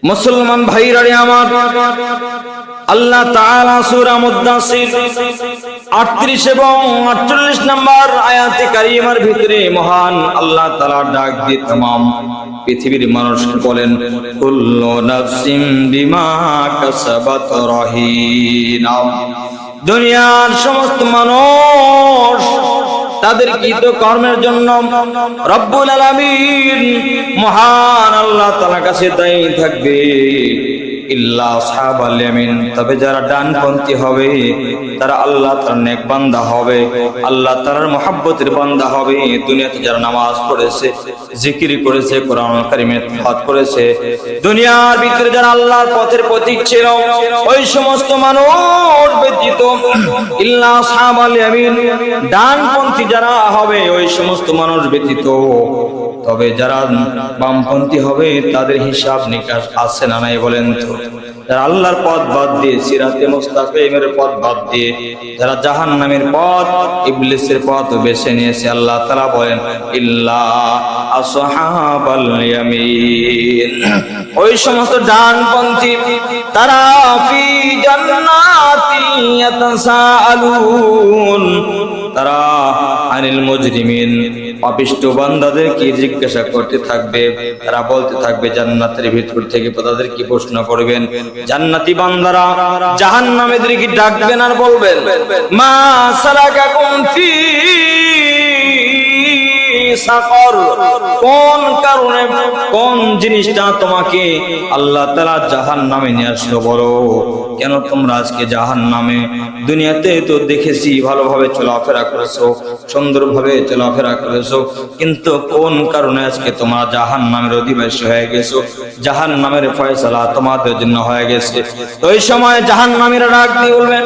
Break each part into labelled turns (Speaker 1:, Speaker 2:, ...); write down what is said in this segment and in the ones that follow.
Speaker 1: মুসলমান ভাইরা আমার, আল্লাহ তাআলা সূরা মুদ্দাসির 38 এবং 48 নম্বর আয়াতে কারিমার ভিতরে মহান আল্লাহ তাআলা ডাক দিয়ে तमाम পৃথিবীর মানুষকে বলেন, কুল্লু নাফসিম বিমা কাসাবাত রাহিনা। দুনিয়ার সমস্ত মানুষ তাদের কৃত কর্মের জন্য রব্বুল আলামিন মহান আল্লাহ তাআলার কাছে দায়ী থাকবে। ইল্লা আসহাবাল ইয়ামিন, তবে যারা ডানপন্থী হবে তারা আল্লাহ তাআলার নেক বান্দা হবে, আল্লাহ তাআলার মহব্বতের বান্দা হবে। দুনিয়াতে যারা নামাজ পড়েছে, জিকির করেছে, কোরআন কারীমের তেলাওয়াত করেছে, দুনিয়ার ভিতরে যারা আল্লাহর পথের পথিক ছিল, ওই সমস্ত মানুষ ব্যতীত ইল্লা আসহাবাল ইয়ামিন, ডানপন্থী যারা হবে ওই সমস্ত মানুষ ব্যতীত, তবে যারা বামপন্থী হবে তাদের হিসাব নিকাশ আছে না নাই বলেন তো? যারা আল্লাহর পথ বাদ দিয়ে, সিরাতে মুস্তাকিমের পথ বাদ দিয়ে যারা জাহান্নামের পথ, ইবলিসের পথ বেছে নিয়েছে, আল্লাহ তাআলা বলেন ইল্লা আসহাবাল ইয়ামিন, ওই সমস্ত ডানপন্থী তারা ফি জান্নাতি ইয়াতাসাআলুন, তারা আনিল মুজরিমিন, পাপিষ্ঠ বান্দাদেরকে জিজ্ঞাসা করতে থাকবে, তারা বলতে থাকবে জান্নাতের ভিতর থেকে তাদেরকে প্রশ্ন করবেন। জান্নাতি বান্দারা জাহান্নামীদেরকে ডাকবেন আর বলবেন, মা সালাকাকুম ফি সাকর, কোন কারণে, কোন জিনিসটা তোমাকে আল্লাহ তাআলা জাহান্নামে নিয়ে আসলো বলো, কেন তোমরা আজকে জাহান্নামে? দুনিয়াতে তো দেখেছি ভালোভাবে চলাফেরা করেছো, সুন্দরভাবে চলাফেরা করেছো, কিন্তু কোন কারণে আজকে তোমরা জাহান্নামের অধিবাসী হয়ে গেছো, জাহান্নামের ফয়সালা তোমাদের জন্য হয়ে গেছে। তো এই সময় জাহান্নামীরা ডাক দিয়ে বলবেন,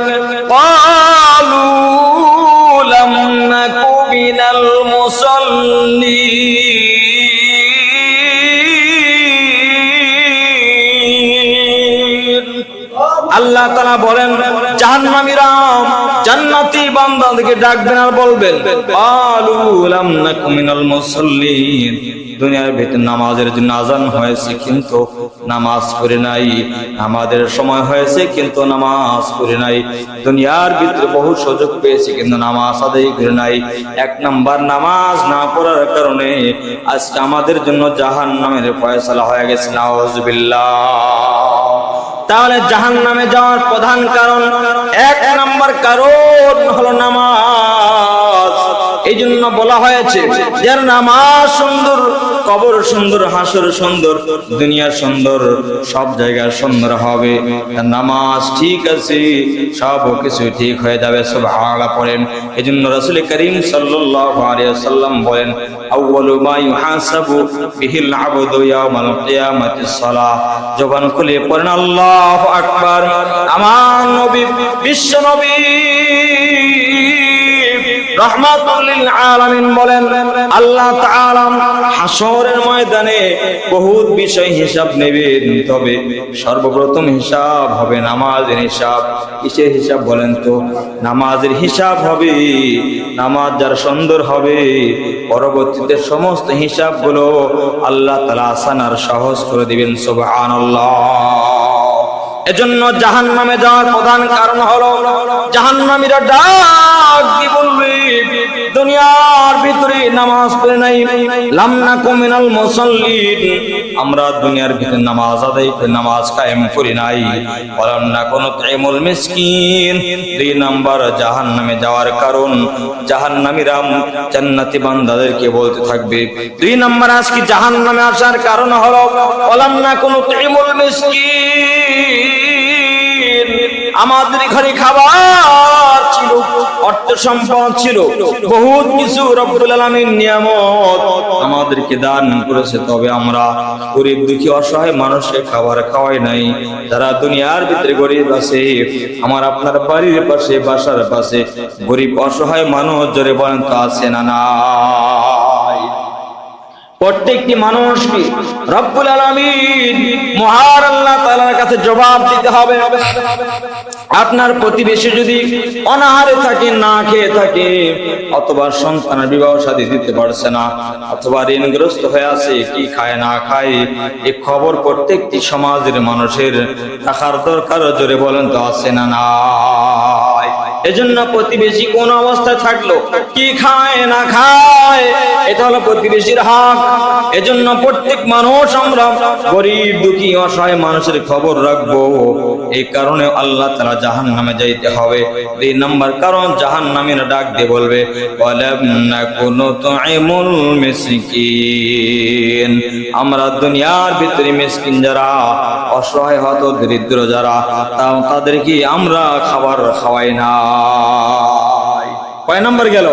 Speaker 1: ক্বালু লাম নাকু মিনাল মুসাল্লিন। আল্লাহ তাআলা বলেন, জাহান্নামীরা জান্নাতি বান্দাদেরকে ডাকবেন আর বলবেন, ক্বালু লাম নাকু মিনাল মুসাল্লিন, দুনিয়ার ভিতরে নামাজের জন্য আযান হয়েছে কিন্তু নামাজ পড়ে নাই, আমাদের সময় হয়েছে কিন্তু নামাজ পড়ে নাই, দুনিয়ার ভিতরে বহু সুযোগ পেয়েছি কিন্তু নামাজ আদায় করে নাই। এক নাম্বার নামাজ না পড়ার কারণে আজকে আমাদের জন্য জাহান্নামের ফয়সালা হয়ে গেছে, নাউযুবিল্লাহ। তাহলে জাহান্নামে যাওয়ার প্রধান কারণ, এক নাম্বার কারণ হলো নামাজ। এই জন্য বলা হয়েছে যার নামাজ সুন্দর, কবর সুন্দর, হাসর সুন্দর, দুনিয়া সুন্দর, সব জায়গা সুন্দর হবে। নামাজ ঠিক আছে, সব কিছু ঠিক হয়ে যাবে, সুবহানাল্লাহ পড়েন। এই জন্য রাসূল করিম সাল্লাল্লাহু আলাইহি ওয়াসাল্লাম বলেন, আউয়ালু মা ইউহাসাবু বিহিল আবদু ইয়াউমাল কিয়ামাতিস সালাহ। জবান খুলে পড়েন আল্লাহু আকবার। আমার নবী, বিশ্ব নবী রাহমাতুল লিল আলামিন বলেন, আল্লাহ তাআলা হাসরের ময়দানে বহুত বিষয় হিসাব নেবেন, তবে সর্বপ্রথম হিসাব হবে নামাজের হিসাব। কিসের হিসাব বলেন তো? নামাজের হিসাব হবে। নামাজ যার সুন্দর হবে, পরবর্তীতে সমস্ত হিসাবগুলো আল্লাহ তাআলা আসান আর সহজ করে দিবেন, সুবহানাল্লাহ। এজন্য জাহান্নামে যাওয়ার প্রধান কারণ হলো জাহান্নামীরা ডাক দিয়ে বলবে, দুনিয়ার ভিতরে নামাজ পড়ে নাই, লাম নাকু মিনাল মুসাল্লিন, আমরা দুনিয়ার ভিতরে নামাজ আদায় করে নামাজ কায়েম করি নাই, ওয়ালাম নাকু নুতঈমুল মিসকিন। দুই নাম্বার জাহান্নামে যাওয়ার কারণ, জাহান্নামীরা জান্নাতি বান্দাদেরকে বলতে থাকবে, দুই নাম্বার আজকে জাহান্নামে আসার কারণ হলো ওয়ালাম নাকু নুতঈমুল মিসকিন, আমাদের ঘরে খাবার ছিল, অর্থ সম্পদ ছিল, বহুত কিছু রব্বুল আলামিন নিয়ামত আমাদেরকে দান করেছে, তবে আমরা গরিব দুঃখী অসহায় মানুষকে খাবার খাওয়াই নাই। যারা দুনিয়ার ভিতরে গরিব আছে, আমার আপনার বাড়ির পাশে, বাসার পাশে গরিব অসহায় মানুষ জোরে বলেন তো আছে না নাই? প্রত্যেকটি মানুষকে রব্বুল আলামিন মহান আল্লাহ তাআলার কাছে জবাব দিতে হবে। আপনার প্রতিবেশী যদি অনাহারে থাকে, না খেয়ে থাকে, অথবা সন্তানের বিবাহ শাদী দিতে পারছে না, অথবা ঋণগ্রস্ত হয়ে আছে, কি খায় না খায়, এই খবর প্রত্যেকটি সমাজের মানুষের রাখার দরকার। জোরে বলেন তো আছে না নাই? এজন্য প্রতিবেশী কোন অবস্থায় থাকলো, কি খায় না খায়, এটা হলো প্রতিবেশীর হক। এজন্য প্রত্যেক মানুষ আমরা গরিব দুঃখী অসহায় মানুষের খবর রাখবো। এই কারণে আল্লাহ তাআলা জাহান্নামে যাইতে হবে। 2 নাম্বার কারণ, জাহান্নামীরা ডাক দিয়ে বলবে ওয়ালাম নাকুনু তুইমুল মিসকিন, আমরা দুনিয়ার ভিতরে মিসকিন যারা, অসহায় হত দরিদ্র যারা, তাদেরকে আমরা খাবার খাওয়াই না। কয় নাম্বার গেল?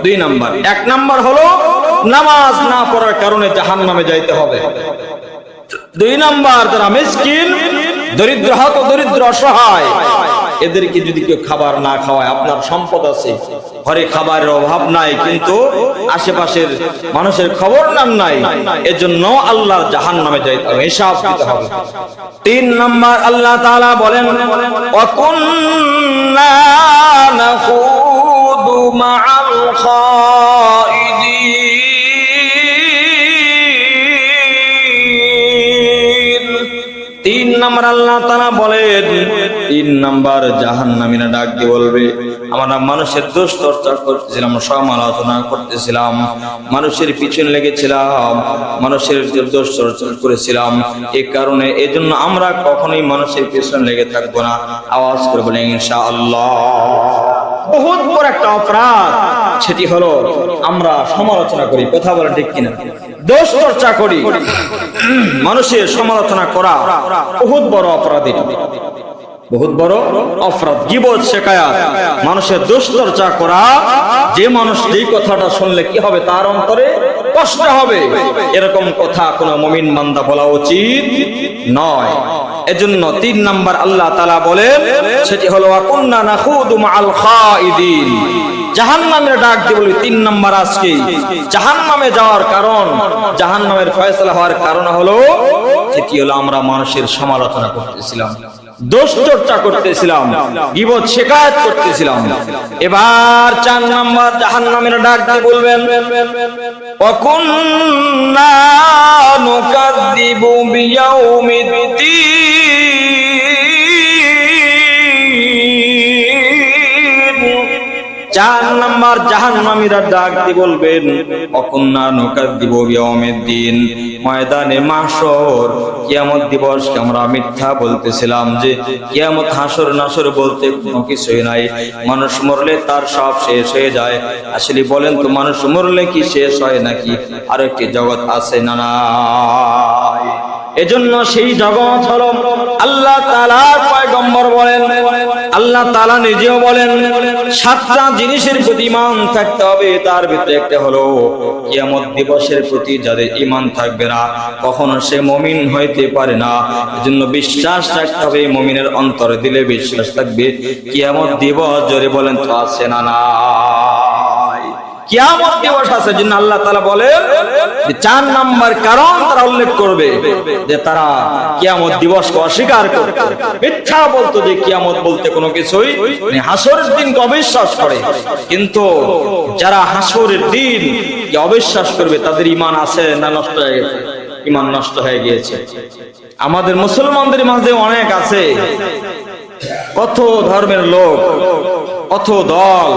Speaker 1: 2 নাম্বার। 1 নাম্বার হলো নামাজ না পড়ার কারণে জাহান্নামে যাইতে হবে। 2 নাম্বার, যারা মিসকিন, দরিদ্র হত দরিদ্র অসহায়, এদেরকে যদি কেউ খাবার না খাওয়ায়, আপনার সম্পদ আছে, ঘরে খাবারের অভাব নাই, কিন্তু আশেপাশের মানুষের খবর নাম নাই, এজন্য আল্লাহর জাহান্নামে যাইতে হবে, হিসাব দিতে হবে। 3 নাম্বার, আল্লাহ তাআলা বলেন ওয়াকুন্না নাখুদু মাআল খাইদিন। 3 নাম্বার আল্লাহ তাআলা বলেন, 3 নাম্বার জাহান্নামীরা ডাক দিয়ে বলবে আমরা মানুষের দোষ চর্চা করতেছিলাম, সমালোচনা করতেছিলাম, মানুষের পিছনে লেগেছিলাম, মানুষের দোষ চর্চা করেছিলাম, এই কারণে এজন্য আমরা কখনোই মানুষের পিছনে লেগে থাকবো না। আওয়াজ করে বলেন ইনশাআল্লাহ। বহুত বড় একটা অপরাধ, সেটি হলো আমরা সমালোচনা করি, কথা বলেন ঠিক কিনা, দোষ চর্চা করি, মানুষের সমালোচনা করা বহুত বড় অপরাধ, বহুত বড় অপরাধ। গীবত, শিকায়াত, মানুষের দোষ চর্চা করা, যে মানুষ যেই কথাটা শুনলে কি হবে, তার অন্তরে কষ্ট হবে, এরকম কথা কোন মুমিন বান্দা বলা উচিত নয়। এজন্য 3 নাম্বার আল্লাহ তাআলা বলেন, সেটি হলো ওয়াকুন্না নাখুদু মাআল খাইদিন। জাহান্নামের ডাক দিয়ে বলবে 3 নাম্বার, আজকে জাহান্নামে যাওয়ার কারণ, জাহান্নামের ফয়সালা হওয়ার কারণ হলো, সেটি হলো আমরা মানুষের সমালোচনা করতেছিলাম, দোষ চর্চা করতেছিলাম, গীবত শিকায়াত করতেছিলাম। এবার 4 নাম্বার জাহান্নামের ডাক দিয়ে বলবেন ওয়াকুন্না নুকাযযিবু বিয়াউমিদ্দিন। 4 নাম্বার জাহান্নামীরা ডাক দিয়ে বলবেন ওয়াকুন্না নুকাযযিবু বিয়াউমিদ্দিন, ময়দানে মাহশর, কিয়ামত দিবসকে আমরা মিথ্যা বলতেছিলাম, যে কিয়ামত হাসর নাসর বলতে কোনো কিছুই নাই, মানুষ মরলে তার সব শেষ হয়ে যায়। আসলে বলেন তো, মানুষ মরলে কি শেষ হয় নাকি? আর একটি জগৎ আছে না নাই? এজন্য সেই জগৎ হলো আল্লাহ তাআলার পয়গম্বর বলেন, আল্লাহ তাআলা নিজেও বলেন 7টা জিনিসের প্রতি ঈমান থাকতে হবে, তার ভিতরে একটা হলো কিয়ামত দিবসের প্রতি যাদের ঈমান থাকবে না, কখনো সে মুমিন হইতে পারে না। এজন্য বিশ্বাস রাখতে হবে, মুমিনের অন্তরে দিলে বিশ্বাস থাকবে, কিয়ামত দিবস জোরে বলেন তো আছে না নাই? কিয়ামত দিবস আছে, জন্য আল্লাহ তাআলা বলেন যে 4 নাম্বার কারণ তারা উল্লেখ করবে যে তারা কিয়ামত দিবসকে অস্বীকার করত, মিথ্যা বলতো, যে কিয়ামত বলতে কোনো কিছুই নেই, হাসরের দিনকে অবিশ্বাস করে। কিন্তু যারা হাসরের দিন অবিশ্বাস করবে, তাদের ঈমান আছে না নষ্ট হয়ে গেছে? ঈমান নষ্ট হয়ে গিয়েছে। আমাদের মুসলমানদের মাঝে অনেক আছে, কত ধর্মের লোক, কত দল,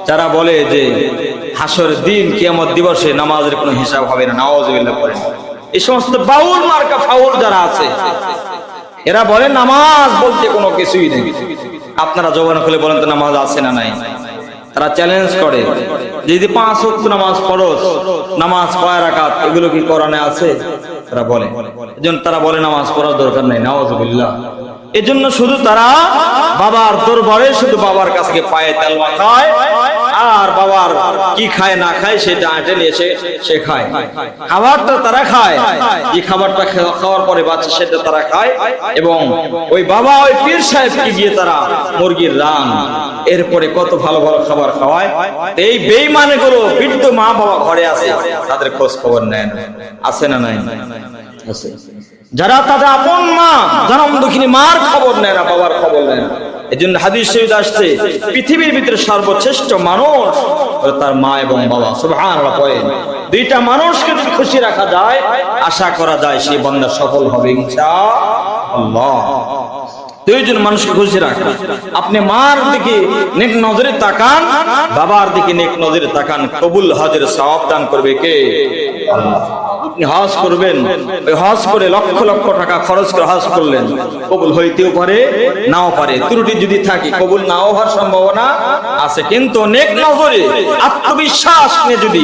Speaker 1: যারা বলে যে হাসরের দিন কিয়ামত দিবসে নামাজের কোনো হিসাব হবে না, নাউযুবিল্লাহ পড়েন। এই সমস্ত বাউল মার্কা ফাউল যারা আছে, এরা বলে নামাজ বলতে কোনো কিছুই নেই। আপনারা জবান খুলে বলেন তো নামাজ আছে না নাই? তারা চ্যালেঞ্জ করে যে যদি 5 ওয়াক্ত নামাজ ফরজ, নামাজ কয় রাকাত, এগুলো কি কোরআনে আছে? তারা বলে, এজন্য তারা বলে নামাজ পড়ার দরকার নাই, নাউযুবিল্লাহ। এজন্য শুধু তারা বাবার দরবারে, শুধু বাবার কাছে পায়ে তেল মাখায়, আর বাবার কি খায় না খায় সেটা আঁটে নিয়ে সে খায়। খাবারটা তারা খায়, যে খাবারটা খাওয়ার পরে বাচ্চা সেটা তারা খায়, এবং ওই বাবা ওই পীর সাহেবকে গিয়ে তারা মুরগির রান, এরপরে কত ভালো ভালো খাবার খাওয়ায়। এই বেঈমান গুলো বৃদ্ধ মা বাবা ঘরে আছে, তাদের খোঁজ খবর নেন, আছে না নাই? আছে। যারা তাদের আপন মা জনম দুঃখিনী মার খবর নেয় না, বাবার খবর নেয় না। এজন্য হাদিস শরীফে আসছে পৃথিবীর ভিতরে সর্বশ্রেষ্ঠ মানুষ তার মা এবং বাবা। সুবহানাল্লাহ পড়েন। দুইটা মানুষকে যদি খুশি রাখা যায়, আশা করা যায় সেই বান্দা সফল হবে ইনশাআল্লাহ। দুইজন মানুষকে খুশি রাখা, আপনি মার দিকে নেক নজরে তাকান, বাবার দিকে নেক নজরে তাকান, কবুল হজের সওয়াব দান করবে কে? আল্লাহ। আপনি হজ করবেন, ওই হজ করে লক্ষ লক্ষ টাকা খরচ করে হজ করলেন, কবুল হইতেও পারে নাও পারে, ত্রুটি যদি থাকে কবুল নাও হওয়ার সম্ভাবনা আছে। কিন্তু নেক নজরে আত্মবিশ্বাস নিয়ে যদি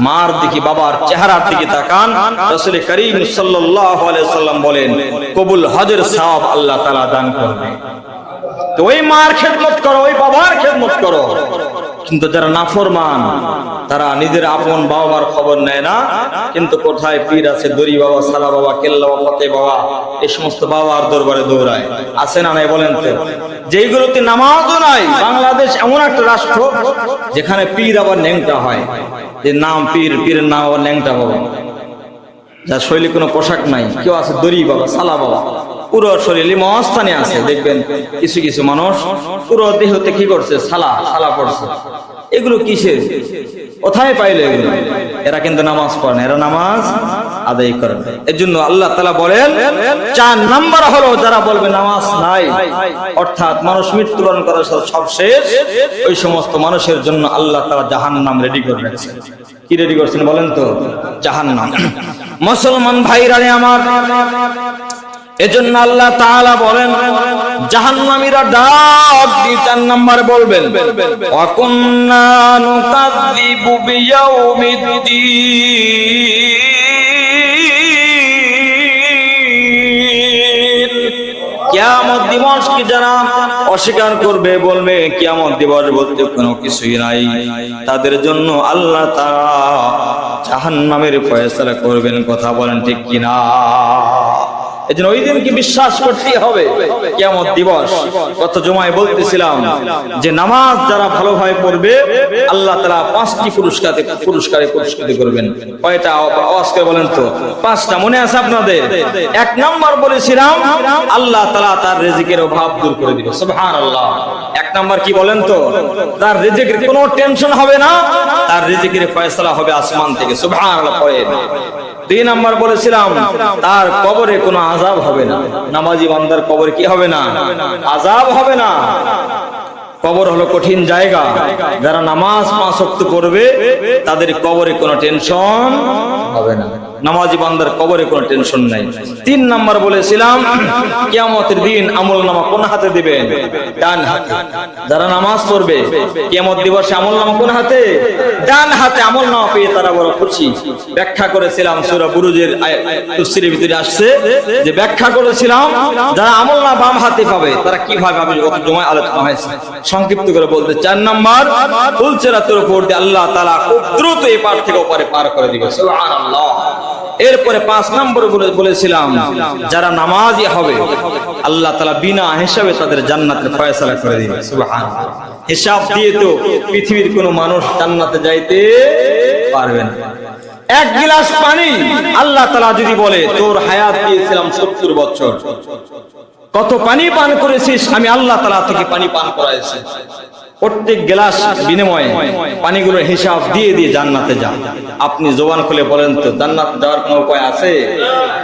Speaker 1: মার দিকে বাবার চেহারার দিকে তাকান, রাসূল করিম সাল্লাল্লাহু আলাইহি ওয়াসাল্লাম বলেন কবুল হজের সওয়াব আল্লাহ তাআলা দান করবে। তো ওই মার খেদমত করো, ওই বাবার খেদমত করো। কিন্তু যারা নাফরমান তারা নিজের আপন বাবার খবর নেয় না, কিন্তু কোথায় পীর আছে, দড়ি বাবা, সালা বাবা, কেল্লা বাবা, ফতে বাবা, এই সমস্ত বাবার দরবারে দৌড়ায়। আছে না নাই বলেন তো? যেইগুলোতে নামাজও নাই। বাংলাদেশ এমন একটা রাষ্ট্র যেখানে পীর আবার ন্যাংটা হয়, যে নাম পীর, পীরের নাম আবার ন্যাংটা বাবা, যার শৈলী কোনো পোশাক নাই। কেউ আছে দড়ি বাবা, সালা বাবা, পুরো শরীরে মস্তানে আছে। দেখবেন কিছু কিছু মানুষ পুরো দেহতে কি করছে, সালা সালা পড়ছে। এগুলো কিসের, কোথায় পাইলে এগুলো? এরা কিন্তু নামাজ পড়ে না, এরা নামাজ আদায় করে না। এর জন্য আল্লাহ তাআলা বলেন 4 নাম্বার হলো যারা বলবে নামাজ নাই, অর্থাৎ মানুষ মৃত্যুবরণ করার সব শেষ, ওই সমস্ত মানুষের জন্য আল্লাহ তাআলা জাহান্নাম রেডি করে রেখেছেন। কি রেডি করছেন বলেন তো? জাহান্নাম। মুসলমান ভাইরা আমার, এজন্য আল্লাহ তাআলা বলেন জাহান্নামীরা ডাক দিয়ে 4 নাম্বার বলবেন ওয়া কুন্না নুকাযযিবু বিয়াউমিদ্দিন। কিয়ামত দিবসকে যারা অস্বীকার করবে, বলবে কিয়ামত দিবস বলতে কোনো কিছুই নাই, তাদের জন্য আল্লাহ তাআলা জাহান্নামের ফয়সালা করবেন। কথা বলেন ঠিক কিনা? এজন্য ওই দিন কি বিশ্বাস করতে হবে কিয়ামত দিবস। গত জুমায় বলতেছিলাম যে নামাজ যারা ভালোভাবে পড়বে আল্লাহ তাআলা 5টি পুরস্কারে পুরস্কৃত করবেন। কয়টা আওয়াজ করে বলেন তো? 5টা মনে আছে আপনাদের? 1 নাম্বার বলেছিলাম আল্লাহ তাআলা তার রিজিকের অভাব দূর করে দিবে। সুবহানাল্লাহ। 1 নাম্বার কি বলেন তো? তার রিজিকের কোনো টেনশন হবে না, তার রিজিকের ফয়সালা হবে আসমান থেকে। সুবহানাল্লাহ পড়েন। 2 নাম্বার বলেছিলাম তার কবরে কোনো আযাব হবে না। নামাজি বান্দার কবরে কি হবে না? আযাব হবে না। কবর হলো কঠিন জায়গা, যারা নামাজ 5 ওয়াক্ত পড়বে তাদের কবরে কোনো টেনশন হবে না। নামাজি বান্দার কবরে কোনো টেনশন নাই। 3 নাম্বার বলেছিলাম কিয়ামতের দিন আমলনামা কোন হাতে দিবেন? ডান হাতে। যারা নামাজ পড়বে কিয়ামত দিবসে আমলনামা কোন হাতে? ডান হাতে। আমলনামা পেয়ে তারা বড় খুশি। ব্যাখ্যা করেছিলাম সূরা বুরুজের তাফসীরের ভিতরে আসছে যে ব্যাখ্যা করেছিলাম যারা আমলনামা বাম হাতে পাবে তারা কিভাবে পাবে, গত জুমায় আলোচনা হয়েছে। সংক্ষিপ্ত করে বলতে 4 নাম্বার ফুলসিরাতের উপর দিয়ে আল্লাহ তাআলা খুব দ্রুত এই পার থেকে ওপারে পার করে দিবে। সুবহানাল্লাহ। এরপরে 5 নম্বর বলেছিলাম যারা নামাজি হবে আল্লাহ তাআলা বিনা হিসাবে তাদের জান্নাতের ফয়সালা করে দিবে। সুবহানাল্লাহ। হিসাব দিয়ে তো পৃথিবীর কোনো মানুষ জান্নাতে যাইতে পারবে না। 1 গ্লাস পানি আল্লাহ তাআলা যদি বলে তোর হায়াত দিয়েছিলাম 70 বছর, কত পানি পান করেছিস? আমি আল্লাহ তাআলা থেকে পানি পান করাইছি। প্রত্যেক গ্লাস বিনিময়ে পানিগুলোর হিসাব দিয়ে দিয়ে জান্নাতে যা। আপনি জবান খুলে বলেন তো জান্নাতে যাওয়ার কোনো উপায় আছে?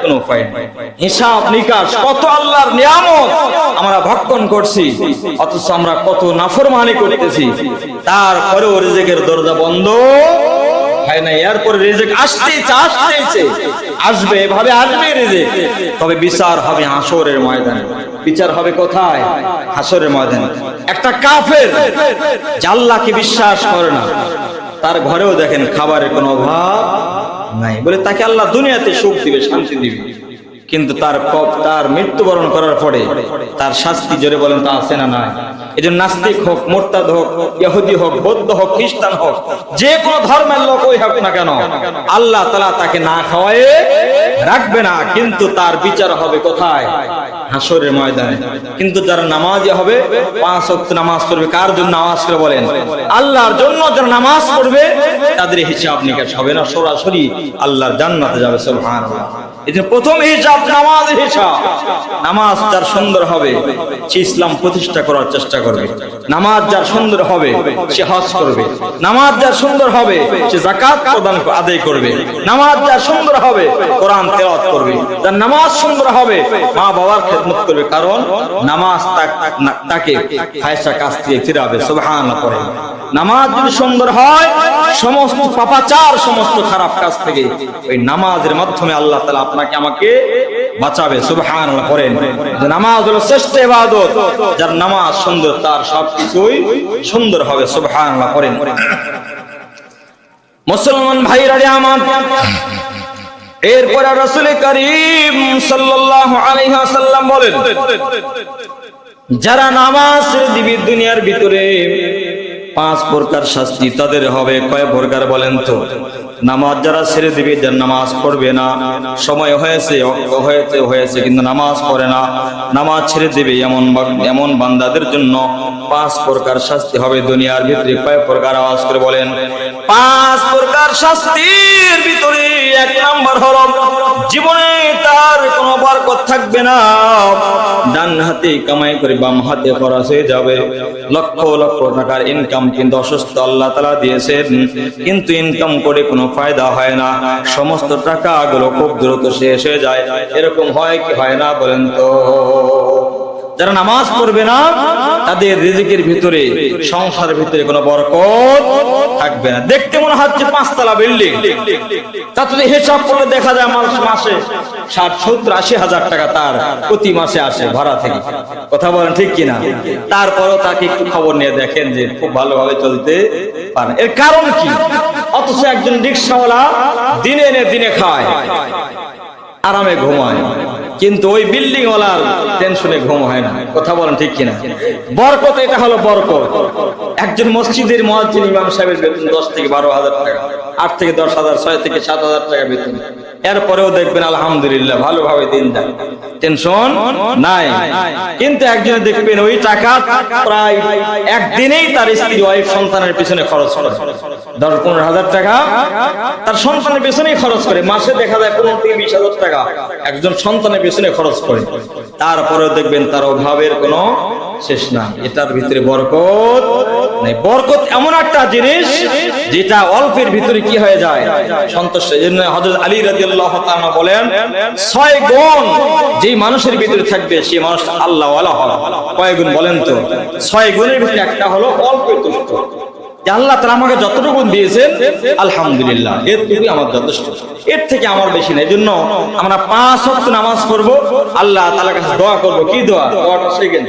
Speaker 1: কোনো উপায় নেই। হিসাব নিকাশ কত আল্লাহর নিয়ামত আমরা ভক্ষণ করছি, অথচ আমরা কত নাফরমানি করতেছি। তারপরেও রিজিকের দরজা বন্ধ হয় না। এরপর রিজিক আসবে, এভাবে আসবে রিজিক। তবে বিচার হবে হাসরের ময়দানে। বিচার হবে কোথায়? হাসরের ময়দানে। একটা কাফের যে আল্লাহকে বিশ্বাস করে না, তার ঘরেও দেখেন খাবারের কোনো অভাব নাই, বলে তাকে আল্লাহ দুনিয়াতে সুখ দিবে, শান্তি দিবে। কিন্তু তার মৃত্যুবরণ করার পরে তার শাস্তি জোরে বলেন তা আছে না নাই? এজন্য নাস্তিক হোক, মুরতাদ হোক, ইহুদি হোক, বৌদ্ধ হোক, খ্রিস্টান হোক, যে কোনো ধর্মের লোকই হোক না কেন, আল্লাহ তাআলা তাকে না খাওয়ায়ে রাখবে না। কিন্তু তার বিচার হবে কোথায়? হাসরের ময়দানে। কিন্তু যারা নামাজি হবে 5 ওয়াক্ত নামাজ পড়বে, কার জন্য নামাজ করে বলেন? আল্লাহর জন্য। যারা নামাজ পড়বে তাদের হিসাব নিকাশ হবে না, সরাসরি আল্লাহর জান্নাতে যাবে। সুবহানাল্লাহ। এই যে প্রথম হিসাব নামাজের হিসাব। নামাজ যার সুন্দর হবে সে ইসলাম প্রতিষ্ঠা করার চেষ্টা করবে, নামাজ যার সুন্দর হবে সে হজ করবে, নামাজ যার সুন্দর হবে সে যাকাত প্রদান আদায় করবে, নামাজ যার সুন্দর হবে কোরআন তেলাওয়াত করবে, যার নামাজ সুন্দর হবে মা বাবার খেদমত করবে, কারণ নামাজ তাকে ফায়সা কাজ থেকে ফিরাবে। সুবহানাল্লাহ পড়ে। নামাজ যদি সুন্দর হয় সমস্ত পাপাচার, সমস্ত খারাপ কাজ থেকে ওই নামাজের মাধ্যমে আল্লাহ তাআলা আপনাকে আমাকে বাঁচাবে। সুবহানাল্লাহ পড়েন। যে নামাজ হলো শ্রেষ্ঠ ইবাদত, যার নামাজ সুন্দর তার সবকিছুই সুন্দর হবে। সুবহানাল্লাহ পড়েন। মুসলমান ভাইরা আমার, এরপরে রাসূল করিম সাল্লাল্লাহু আলাইহি ওয়াসাল্লাম বলেন, যারা নামাজ দিবে দুনিয়ার ভিতরে 5 প্রকার শাস্তি তাদের হবে। কয় প্রকার বলেন তো? নামাজ যারা ছেড়ে দিবে, যারা নামাজ পড়বে না, সময় হয়েছে হয়েছে কিন্তু নামাজ পড়ে না, নামাজ ছেড়ে দিবে, এমন বান্দাদের জন্য 5 প্রকার শাস্তি হবে দুনিয়ার ভিতরে। কয় প্রকার? আওয়াজ করে বলেন। 5 প্রকার শাস্তির ভিতরে 1 নাম্বার হলো জীবনে তার কোনো বরকত থাকবে না। ডান হাতে কামাই করে বাম হাতে খরচ হয়ে যাবে। লক্ষ লক্ষ টাকার ইনকাম কিন্তু অসুস্থ আল্লাহ তাআলা দিয়েছেন, কিন্তু ইনকাম করে কোনো ফায়দা হয় না, সমস্ত টাকাগুলো খুব দ্রুত শেষ হয়ে যায়। এরকম হয় কি হয় না বলেন তো? যারা নামাজ পড়বে না তাদের রিজিকের ভিতরে, সংসারের ভিতরে কোনো বরকত থাকবে না। দেখতে মনে হচ্ছে 5 তলা বিল্ডিং, তা যদি হিসাব করলে দেখা যায় মাসে 60-70-80 হাজার টাকা তার প্রতি মাসে আসে ভাড়া থেকে। কথা বলেন ঠিক কিনা? তারপরও তাকে একটু খবর নিয়ে দেখেন যে খুব ভালোভাবে চলতে পারে। এর কারণ কি? অথচ একজন রিকশাওয়ালা দিনে এনে দিনে খায়, আরামে ঘুমায়, কিন্তু ওই বিল্ডিং ওয়ালার টেনশনে ঘুম হয় না। কথা বলেন ঠিক কিনা? বরকত, এটা হলো বরকত। একজন মসজিদের মুয়াজ্জিন ইমাম সাহেবের বেতন 10 থেকে 12 হাজার টাকা, 8 থেকে 10 হাজার, 6 থেকে 7 হাজার টাকা বেতন। এরপরেও দেখবেন আলহামদুলিল্লাহ ভালোভাবে দিন যায়, টেনশন নাই। কিন্তু একজনে দেখবেন ওই টাকা প্রায় একদিনেই তার স্ত্রী ওয়াইফ সন্তানের পিছনে খরচ করে 10-15 হাজার টাকা তার সন্তানের পেছনেই খরচ করে। মাসে দেখা যায় 15 থেকে 20 হাজার টাকা একজন সন্তানের পেছনে খরচ করে। তারপরেও দেখবেন তার অভাবের কোনো শেষ নাই। এটার ভিতরে বরকত নাই। বরকত এমন একটা জিনিস যেটা অল্পের ভিতরে কি হয়ে যায়? সন্তুষ্ট। এজন্য হযরত আলী রাদিয়াল্লাহু তাআলা বলেন, 6 গুণ যেই মানুষের ভিতরে থাকবে সেই মানুষ আল্লাহ ওয়ালা হবে। কয় গুণ বলেন তো? 6 গুণের ভিতরে একটা হলো অল্পে তুষ্ট। আল্লাহ তাআলা আমাকে যতটুকু দিয়েছেন আলহামদুলিল্লাহ, এতটুকুই আমার যথেষ্ট, এর থেকে আমার বেশি নাই। এজন্য আমরা 5 ওয়াক্ত নামাজ পড়ব, আল্লাহ তাআলার কাছে দোয়া করব। কি দোয়া? দোয়াটা শিখেন,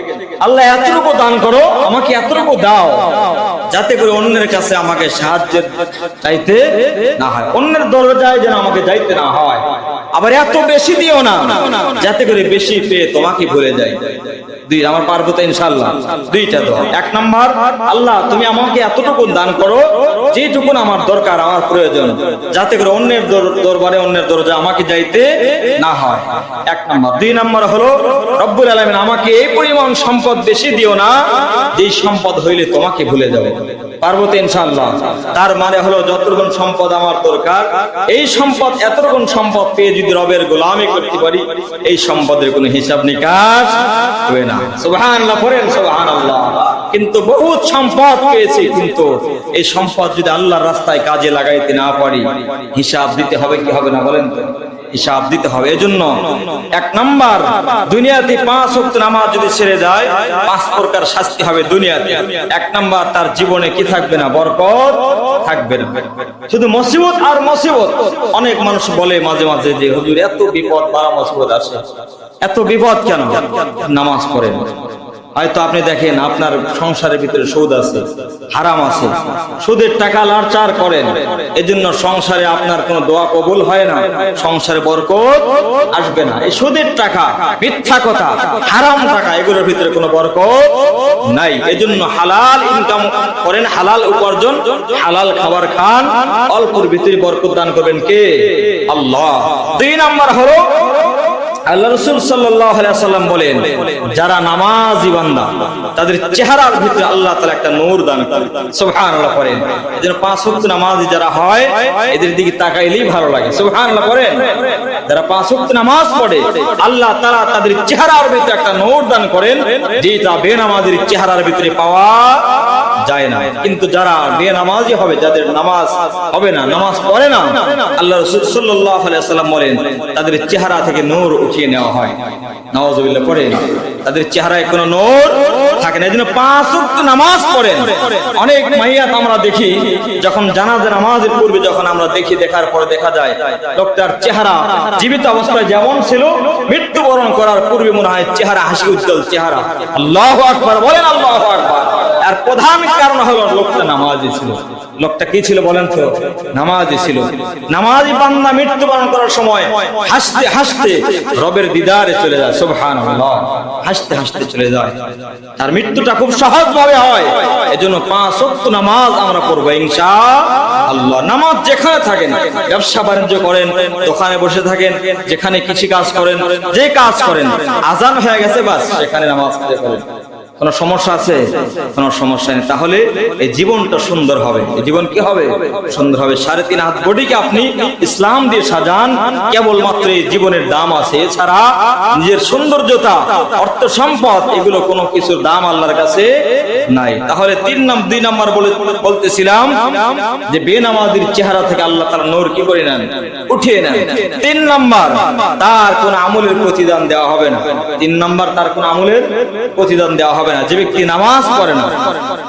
Speaker 1: আল্লাহ এতটুকু দান করো, আমাকে এতটুকু দাও, যাতে করে অন্যের কাছে আমাকে সাহায্য চাইতে না হয়, অন্যের দরজায় যেন আমাকে যাইতে না হয়। আবার এত বেশি দিও না যাতে করে বেশি পেয়ে তোমাকে ভুলে যাই। আমার পারবো তো ইনশাআল্লাহ। 2টা দোয়া। 1 নাম্বার, আল্লাহ তুমি আমাকে এতটুকু দান করো যেটুকু আমার দরকার, আমার প্রয়োজন, যাতে করে অন্যের দরবারে, অন্যের দরজা আমাকে যাইতে না হয়। 1 নাম্বার। 2 নাম্বার হলো রব্বুল আলামিন আমাকে এই পরিমাণ সম্পদ বেশি দিও না যেই সম্পদ হইলে তোমাকে ভুলে যাবে। পারবো তো ইনশাআল্লাহ। তার মানে হলো যতটুকু সম্পদ আমার দরকার, এই সম্পদ, এতটুকু সম্পদ পেয়ে যদি রবের গোলামি করতে পারি, এই সম্পদের কোনো হিসাব নিকাশ হবে না। সুবহানাল্লাহ পড়েন, সুবহানাল্লাহ। কিন্তু বহুত সম্পদ পেয়েছি, কিন্তু এই সম্পদ যদি আল্লাহর রাস্তায় কাজে লাগাইতে না পারি, হিসাব দিতে হবে কি হবে না বলেন তো? হিসাব দিতে হবে। এজন্য 1 নাম্বার, দুনিয়াতে 5 ওয়াক্ত নামাজ যদি ছেড়ে যায় 5 প্রকার শাস্তি হবে দুনিয়াতে। 1 নাম্বার, তার জীবনে কি থাকবে না? বরকত থাকবে না, শুধু মুসিবত আর মুসিবত। অনেক মানুষ বলে মাঝে মাঝে যে হুজুর এত বিপদ, বাড়া মুসিবত আসে, এত বিপদ কেন? নামাজ পড়েন। হয়তো আপনি দেখেন আপনার সংসারের ভিতরে সুদ আছে, হারাম আছে, সুদের টাকা লাড়চাড় করেন, এজন্য সংসারে আপনার কোনো দোয়া কবুল হয় না, সংসারে বরকত আসবে না। এই সুদের টাকা, মিথ্যা কথা, হারাম টাকা, এগুলোর ভিতরে কোনো বরকত নাই। এজন্য হালাল ইনকাম করেন, হালাল উপার্জন, হালাল খাবার খান, অল্পের ভিতরে বরকত দান করবেন কে? আল্লাহ। 2 নাম্বার হলো আল্লাহ রাসূল সাল্লাল্লাহু আলাইহি ওয়াসাল্লাম বলেন, যারা নামাজি বান্দা তাদের চেহারার ভিতরে আল্লাহ তাআলা একটা নূর দান করেন। সুবহানাল্লাহ করেন। এজন্য পাঁচ ওয়াক্ত নামাজি যারা হয় এদের দিকে তাকাইলেই ভালো লাগে। সুবহানাল্লাহ করেন। যারা পাঁচ ওয়াক্ত নামাজ পড়ে আল্লাহ তাআলা তাদের চেহারার ভিতরে একটা নূর দান করেন, যেটা বেনামাজির চেহারার ভিতরে পাওয়া যায় না। কিন্তু যারা বেনামাজি হবে, যাদের নামাজ হবে না, নামাজ পড়ে না, আল্লাহ রাসূল সাল্লাল্লাহু আলাইহি ওয়াসাল্লাম বলেন তাদের চেহারা থেকে নূর উঠিয়ে নেওয়া হয়। নাউযুবিল্লাহ পড়েন, তাদের চেহারায় কোনো নূর থাকে না। এজন্য পাঁচ ওয়াক্ত নামাজ পড়েন। অনেক মাইয়াত আমরা দেখি, যখন জানাজা নামাজের পূর্বে যখন আমরা দেখি, দেখার পরে দেখা যায় লোকটার চেহারা জীবিত অবস্থায় যেমন ছিল, মৃত্যুবরণ করার পূর্বে মনে হয় চেহারা হাসি উজ্জ্বল চেহারা। আল্লাহু আকবার বলেন, আল্লাহু আকবার। আর প্রধান কারণ হলো লোকটা নামাজি ছিল। লোকটা কি ছিল বলেন তো? নামাজি ছিল। নামাজি বান্দা মৃত্যুবরণ করার সময় হাসতে হাসতে রবের দিদারে চলে যায়। সুবহানাল্লাহ, হাসতে হাসতে চলে যায়। তার মৃত্যুটা খুব সহজভাবে হয়। এজন্য পাঁচ ওয়াক্ত নামাজ আমরা পড়বো ইনশাআল্লাহ। নামাজ যেখানে থাকেন, ব্যবসা বাণিজ্য করেন, দোকানে বসে থাকেন, যেখানে কৃষি কাজ করেন, যে কাজ করেন, আজান হয়ে গেছে বাস সেখানে নামাজ পড়ে করেন। কোন সমস্যা আছে? কোন সমস্যা নেই। তাহলে এই জীবনটা সুন্দর হবে। এই জীবন কি হবে? সুন্দর হবে। 3.5 হাত বডিকে আপনি ইসলাম দিয়ে সাজান, কেবলমাত্র এই জীবনের দাম আছে। এছাড়া নিজের সৌন্দর্যতা, অর্থ সম্পদ, এগুলো কোনো কিছুর দাম আল্লাহর কাছে নাই। তাহলে 2 নাম্বার বলতেছিলাম যে বেনামাজির চেহারা থেকে আল্লাহ তাআলা নূর কি করে নেন? উঠিয়ে নেন। 3 নাম্বার, তার কোন আমলের প্রতিদান দেওয়া হবে না। 3 নাম্বার, তার কোন আমলের প্রতিদান দেওয়া হবে না। যে ব্যক্তি নামাজ পড়ে না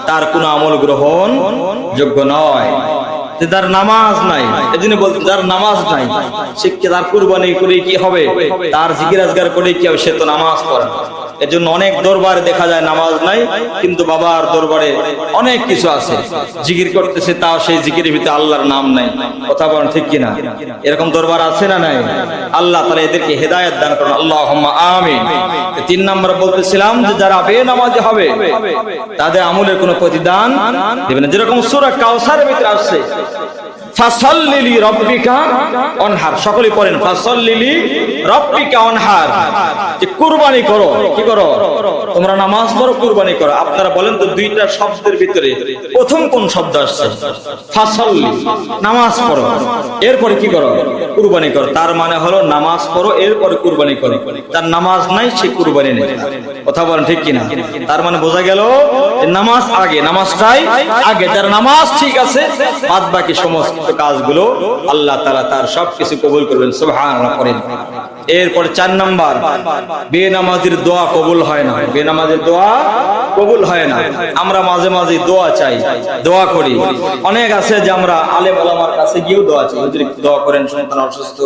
Speaker 1: তার কোন আমল গ্রহণ যোগ্য নয়। যার নামাজ নাই, এজন্য বলতে যার নামাজ নাই সে তার কুরবানি করে কি হবে? তার জিকির আজগার করে কি হবে? সে তো নামাজ পড়ে না। এজন্য অনেক দরবারে দেখা যায় নামাজ নাই, কিন্তু বাবার দরবারে অনেক কিছু আছে, জিকির করতেছে, তাও সেই জিকিরের ভিতরে আল্লাহর নাম নাই। কথা বলেন ঠিক কিনা? এরকম দরবার আছে না নাই? আল্লাহ তাআলা এদেরকে হেদায়েত দান করুন, আল্লাহুম্মা আমিন। 3 নাম্বার বলতেছিলাম যে যারা বেনামাজি হবে তাদের আমলের কোনো প্রতিদান দেবে না। যেরকম সূরা কাউসারের ভিতরে আসছে, ফাসাল্লি লিরাব্বিকা ওয়ানহার। সকলে পড়েন, ফাসাল্লি লিরাব্বিকা ওয়ানহার। যে কুরবানি করো, কি করো? তোমরা নামাজ পড়ো, কুরবানি করো। আপনারা বলেন তো, দুইটা শব্দের ভিতরে প্রথম কোন শব্দ আসছে? ফাসাল্লি, নামাজ পড়ো, এরপরে কি করো? কুরবানি করো। তার মানে হলো নামাজ পড়ো, এরপরে কুরবানি করো। তার নামাজ নাই, সে কুরবানি নেই। কথা বলেন ঠিক কিনা? তার মানে বোঝা গেল নামাজ আগে, নামাজটাই আগে। যার নামাজ ঠিক আছে, বাদ বাকি সমস্ত কাজগুলো আল্লাহ তাআলা তার সবকিছু কবুল করবেন। সুবহানাল্লাহ করেন। এরপর 4 নাম্বার, বেনামাজির দোয়া কবুল হয় না। বেনামাজির দোয়া কবুল হয় না। আমরা মাঝে মাঝে দোয়া চাই, দোয়া করি। অনেক আছে যে আমরা আলেম ওলামার কাছে গিয়েও দোয়া চাই, হুজুর দোয়া করেন, সন্তান অসুস্থ,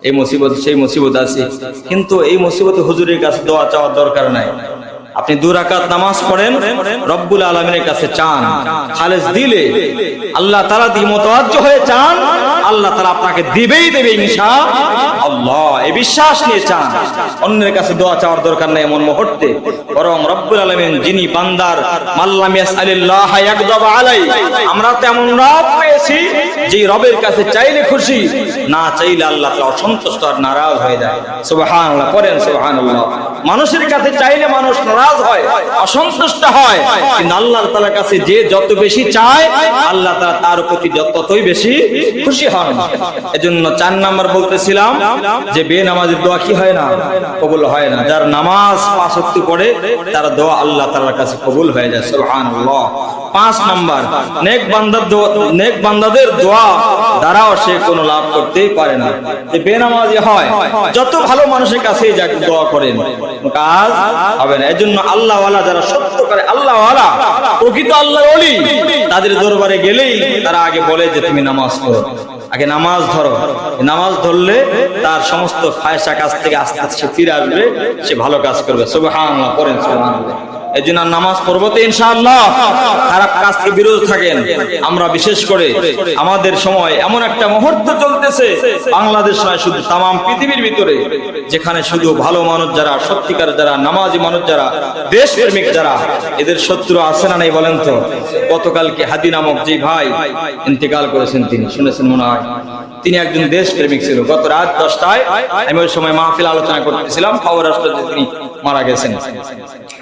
Speaker 1: এই মুসিবত সেই মুসিবত আছে। কিন্তু এই মুসিবতে হুজুরের কাছে দোয়া চাওয়ার দরকার নাই। আপনি 2 রাকাত নামাজ পড়েন, রব্বুল আলামিনের কাছে চান, খালেস দিলে আল্লাহ তাআলা দিয়ে মুতাওয়াজ্জিহ হয়ে চান, আল্লাহ তাআলা আপনাকে দিবেই দেবে ইনশাআল্লাহ। এই বিশ্বাস নিয়ে চান। অন্যের কাছে দোয়া চাওয়ার দরকার নেই এমন মুহূর্তে। বরং রব্বুল আলামিন যিনি বান্দার মাল্লাম ইয়াসআলিল্লাহ ইয়াগদাব আলাই, আমরা তেমন রব পেয়েছি যে রবের কাছে চাইলে খুশি, না চাইলে আল্লাহ তাআলা অসন্তুষ্ট আর নারাজ হয়ে যায়। সুবহানাল্লাহ পড়েন, সুবহানাল্লাহ। মানুষের কাছে চাইলে মানুষ নারাজ হয়, অসন্তুষ্ট হয়, কিন্তু আল্লাহ তাআলার কাছে যে যত বেশি চায় আল্লাহ তাআলা তার প্রতি ততই বেশি খুশি হন। এজন্য 4 নাম্বার বলতেছিলাম যে বেনামাজির দোয়া কি হয় না? কবুল হয় না। যার নামাজ 5 ওয়াক্ত পড়ে তার দোয়া আল্লাহ তাআলার কাছে কবুল হয়ে যায়। সুবহানাল্লাহ। 5 নাম্বার, নেক বান্দাদের দোয়া দ্বারাও সে কোনো লাভ করতে পারে না। যে বেনামাজি হয়, যত ভালো মানুষের কাছে যাক দোয়া করেন, কাজ হবে না। এজন্য আল্লাহ ওয়ালা যারা সত্য করে, আল্লাহ ওয়ালা প্রকৃত আল্লাহর ওলি, তাদের দরবারে গেলেই তারা আগে বলে যে তুমি নামাজ পড়ো, আগে নামাজ ধরো। নামাজ ধরলে তার সমস্ত ফায়সা কাজ থেকে আস্তে আস্তে ফিরে আসবে, সে ভালো কাজ করবে। সুবহানাল্লাহ পড়েন, সুবহানাল্লাহ। এজন্য নামাজ পড়বো তো ইনশাআল্লাহ। খারাপ কাজ থেকে বিরত থাকেন। আমরা বিশেষ করে আমাদের সময় এমন একটা মুহূর্ত চলতেছে বাংলাদেশ নয়, শুধু তামাম পৃথিবীর ভিতরে, যেখানে শুধু ভালো মানুষ যারা, সত্যিকার যারা, নামাজি মানুষ যারা, দেশপ্রেমিক যারা, এদের শত্রু আছে না নাই বলেন তো? গতকালকে হাদি নামক যে ভাই ইন্তেকাল করেছেন, তিনি শুনেছেন মনে হয়, তিনি একজন দেশপ্রেমিক ছিল। গত রাত 10টায় আমি ওই সময় মাহফিল আলোচনা করতেছিলাম, খবর আসলো যে তিনি মারা গেছেন।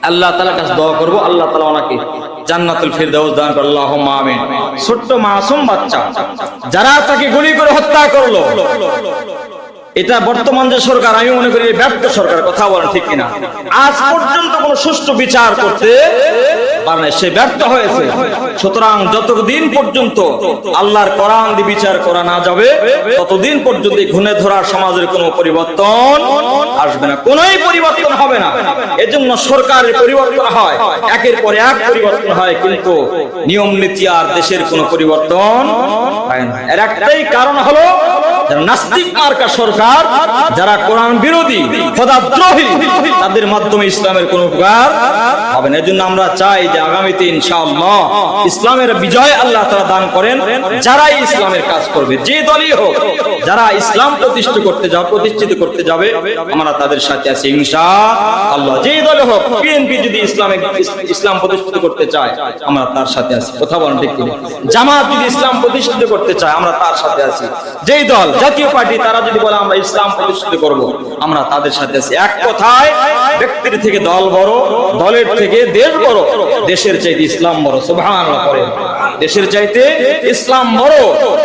Speaker 1: আল্লাহ তাআলার কাছে দোয়া করব, আল্লাহ তাআলা ওনাকে জান্নাতুল ফিরদাউস দান করুন, আল্লাহুম্মা আমিন। ছোট্ট মাসুম বাচ্চা যারা তাকে গুলি করে হত্যা করলো, এটা বর্তমান যে সরকার, আমি মনে করি ব্যর্থ সরকার, কথা বলেন ঠিক কিনা? আজ পর্যন্ত কোন সুষ্ঠু বিচার করতে পারে না, সে ব্যর্থ হয়েছে। সুতরাং যতদিন পর্যন্ত আল্লাহর কোরআন দিয়ে বিচার করা না যাবে, ততদিন পর্যন্ত ঘুণে ধরা সমাজের কোনো পরিবর্তন আসবে না, কোনোই পরিবর্তন হবে না। এজন্য সরকারের পরিবর্তন হয়, একের পর এক পরিবর্তন হয়, কিন্তু নিয়ম নীতি আর দেশের কোনো পরিবর্তন হয় না। এর একটাই কারণ হলো নাস্তিক মার্কা সরকার, যারা কোরআন বিরোধী, খোদাদ্রোহী, তাদের মাধ্যমে ইসলামের কোনো উপকার হবে না। এজন্য আমরা চাই যে আগামীতে ইনশাআল্লাহ ইসলামের বিজয় আল্লাহ তাআলা দান করেন। যারাই ইসলামের কাজ করবে, যে দলই হোক, যারা ইসলাম প্রতিষ্ঠিত করতে যাবে, আমরা তাদের সাথে আছি ইনশাআল্লাহ। যে দলই হোক, বিএনপি যদি ইসলাম প্রতিষ্ঠিত করতে চায়, আমরা তার সাথে আছি, কথা বলেন ঠিক কিনা? জামাত যদি ইসলাম প্রতিষ্ঠিত করতে চায়, আমরা তার সাথে আছি। যেই দল, জাতীয় পার্টি, তারা যদি বলে আমরা ইসলাম প্রতিষ্ঠিত করব, আমরা তাদের সাথে আছি। এক কথায়, ব্যক্তির থেকে দল বড়, দলের থেকে দেশ বড়, দেশের চাইতে ইসলাম বড়। সুবহানাল্লাহ পড়েন। দেশের চাইতে ইসলাম বড়,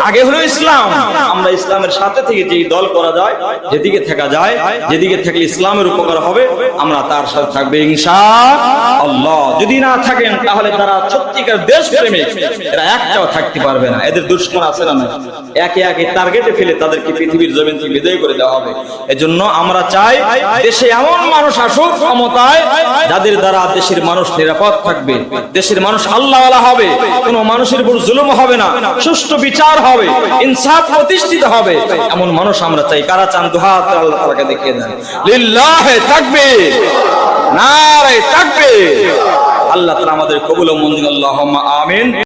Speaker 1: আগে হলো ইসলাম। আমরা ইসলামের সাথে থেকে যেই দল করা যায়, যেদিকে থাকা যায়, যেদিকে থাকলে ইসলামের উপকার হবে, আমরা তার সাথে থাকবে ইনশাআল্লাহ। যদি না থাকেন, তাহলে তারা সত্যিকার দেশপ্রেমিক, এরা একটাও থাকতে পারবে না। এদের দুশ্মন আছে না? একে একে টার্গেটে ফেলে তাদেরকে পৃথিবীর জমিন থেকে বিদায় করে দেওয়া হবে। এজন্য আমরা চাই দেশে এমন মানুষ আসুক ক্ষমতায়, যাদের দ্বারা দেশের মানুষ নিরাপদ থাকবে, দেশের মানুষ আল্লাহওয়ালা হবে, কোনো মানুষের উপর জুলুম হবে না, সুষ্ঠু বিচার হবে, ইনসাফ প্রতিষ্ঠিত হবে, এমন মানুষ আমরা চাই। কারা চান? দুহাত আল্লাহ তাআলাকে দেখিয়ে দেন। লিল্লাহি তাকবীর, নারে তাকবীর। আল্লাহ তাআলা আমাদের কবুল ও মঞ্জুর, আল্লাহুম্মা আমিন।